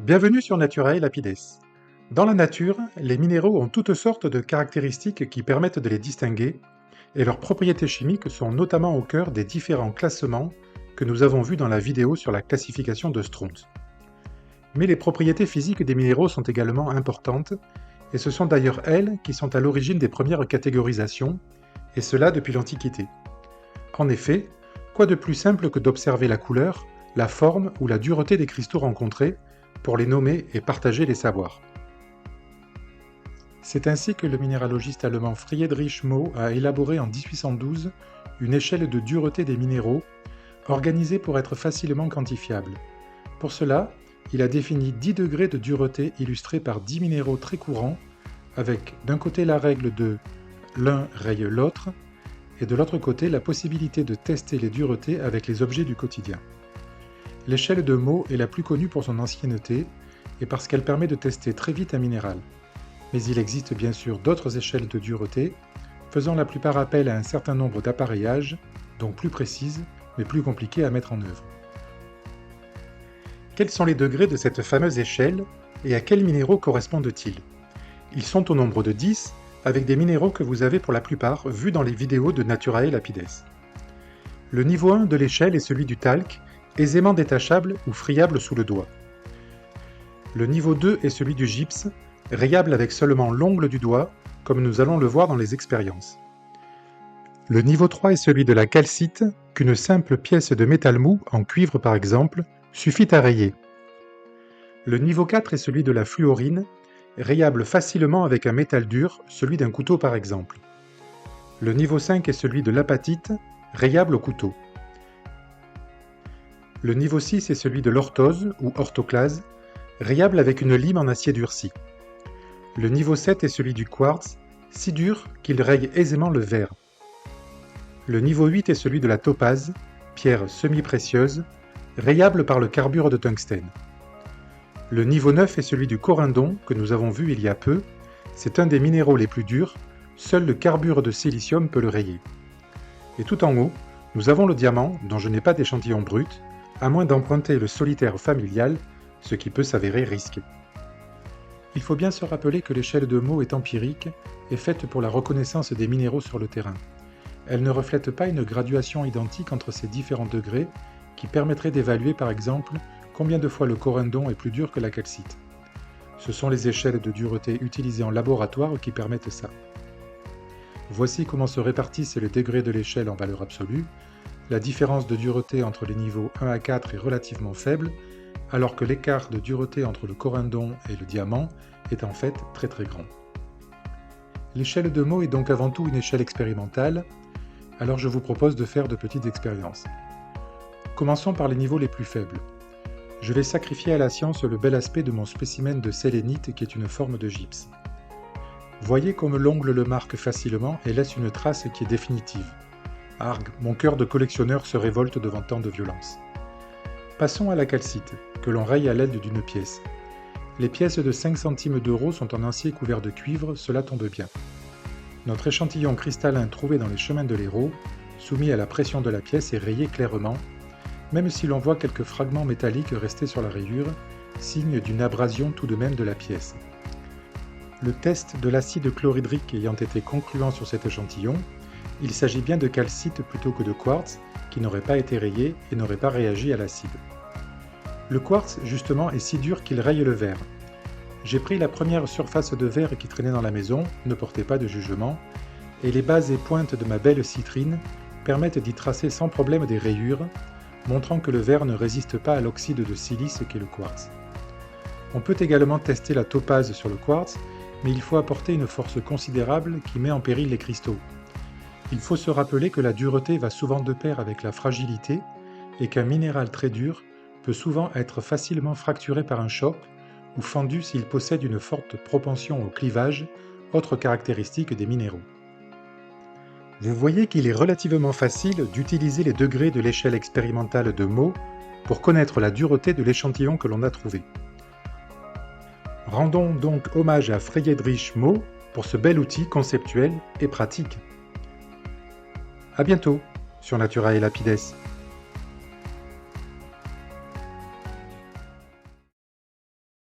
Bienvenue sur Naturae Lapides. Dans la nature, les minéraux ont toutes sortes de caractéristiques qui permettent de les distinguer, et leurs propriétés chimiques sont notamment au cœur des différents classements que nous avons vus dans la vidéo sur la classification de Strunz. Mais les propriétés physiques des minéraux sont également importantes, et ce sont d'ailleurs elles qui sont à l'origine des premières catégorisations, et cela depuis l'Antiquité. En effet, quoi de plus simple que d'observer la couleur, la forme ou la dureté des cristaux rencontrés pour les nommer et partager les savoirs. C'est ainsi que le minéralogiste allemand Friedrich Mau a élaboré en 1812 une échelle de dureté des minéraux, organisée pour être facilement quantifiable. Pour cela, il a défini 10 degrés de dureté illustrés par 10 minéraux très courants, avec d'un côté la règle de l'un raye l'autre, et de l'autre côté la possibilité de tester les duretés avec les objets du quotidien. L'échelle de Mau est la plus connue pour son ancienneté et parce qu'elle permet de tester très vite un minéral. Mais il existe bien sûr d'autres échelles de dureté, faisant la plupart appel à un certain nombre d'apparillages, donc plus précises, mais plus compliquées à mettre en œuvre. Quels sont les degrés de cette fameuse échelle et à quels minéraux correspondent-ils? Ils sont au nombre de 10, avec des minéraux que vous avez pour la plupart vus dans les vidéos de Naturae Lapides. Le niveau 1 de l'échelle est celui du talc, aisément détachable ou friable sous le doigt. Le niveau 2 est celui du gypse, rayable avec seulement l'ongle du doigt, comme nous allons le voir dans les expériences. Le niveau 3 est celui de la calcite, qu'une simple pièce de métal mou, en cuivre par exemple, suffit à rayer. Le niveau 4 est celui de la fluorine, rayable facilement avec un métal dur, celui d'un couteau par exemple. Le niveau 5 est celui de l'apatite, rayable au couteau. Le niveau 6 est celui de l'orthose ou orthoclase, rayable avec une lime en acier durci. Le niveau 7 est celui du quartz, si dur qu'il raye aisément le verre. Le niveau 8 est celui de la topaze, pierre semi-précieuse, rayable par le carbure de tungstène. Le niveau 9 est celui du corindon, que nous avons vu il y a peu. C'est un des minéraux les plus durs, seul le carbure de silicium peut le rayer. Et tout en haut, nous avons le diamant, dont je n'ai pas d'échantillon brut, à moins d'emprunter le solitaire familial, ce qui peut s'avérer risqué. Il faut bien se rappeler que l'échelle de Mau est empirique et faite pour la reconnaissance des minéraux sur le terrain. Elle ne reflète pas une graduation identique entre ces différents degrés qui permettrait d'évaluer par exemple combien de fois le corindon est plus dur que la calcite. Ce sont les échelles de dureté utilisées en laboratoire qui permettent ça. Voici comment se répartissent les degrés de l'échelle en valeur absolue. La différence de dureté entre les niveaux 1 à 4 est relativement faible, alors que l'écart de dureté entre le corindon et le diamant est en fait très grand. L'échelle de Mau est donc avant tout une échelle expérimentale, alors je vous propose de faire de petites expériences. Commençons par les niveaux les plus faibles. Je vais sacrifier à la science le bel aspect de mon spécimen de sélénite qui est une forme de gypse. Voyez comme l'ongle le marque facilement et laisse une trace qui est définitive. Argue, mon cœur de collectionneur se révolte devant tant de violence. Passons à la calcite, que l'on raye à l'aide d'une pièce. Les pièces de 5 centimes d'euro sont en acier couvert de cuivre, cela tombe bien. Notre échantillon cristallin trouvé dans les chemins de l'Hérault, soumis à la pression de la pièce, est rayé clairement, même si l'on voit quelques fragments métalliques restés sur la rayure, signe d'une abrasion tout de même de la pièce. Le test de l'acide chlorhydrique ayant été concluant sur cet échantillon, il s'agit bien de calcite plutôt que de quartz, qui n'aurait pas été rayé et n'aurait pas réagi à l'acide. Le quartz, justement, est si dur qu'il raye le verre. J'ai pris la première surface de verre qui traînait dans la maison, ne portez pas de jugement, et les bases et pointes de ma belle citrine permettent d'y tracer sans problème des rayures, montrant que le verre ne résiste pas à l'oxyde de silice qu'est le quartz. On peut également tester la topaze sur le quartz, mais il faut apporter une force considérable qui met en péril les cristaux. Il faut se rappeler que la dureté va souvent de pair avec la fragilité et qu'un minéral très dur peut souvent être facilement fracturé par un choc ou fendu s'il possède une forte propension au clivage, autre caractéristique des minéraux. Vous voyez qu'il est relativement facile d'utiliser les degrés de l'échelle expérimentale de Mau pour connaître la dureté de l'échantillon que l'on a trouvé. Rendons donc hommage à Friedrich Mau pour ce bel outil conceptuel et pratique. À bientôt sur Naturae Lapides.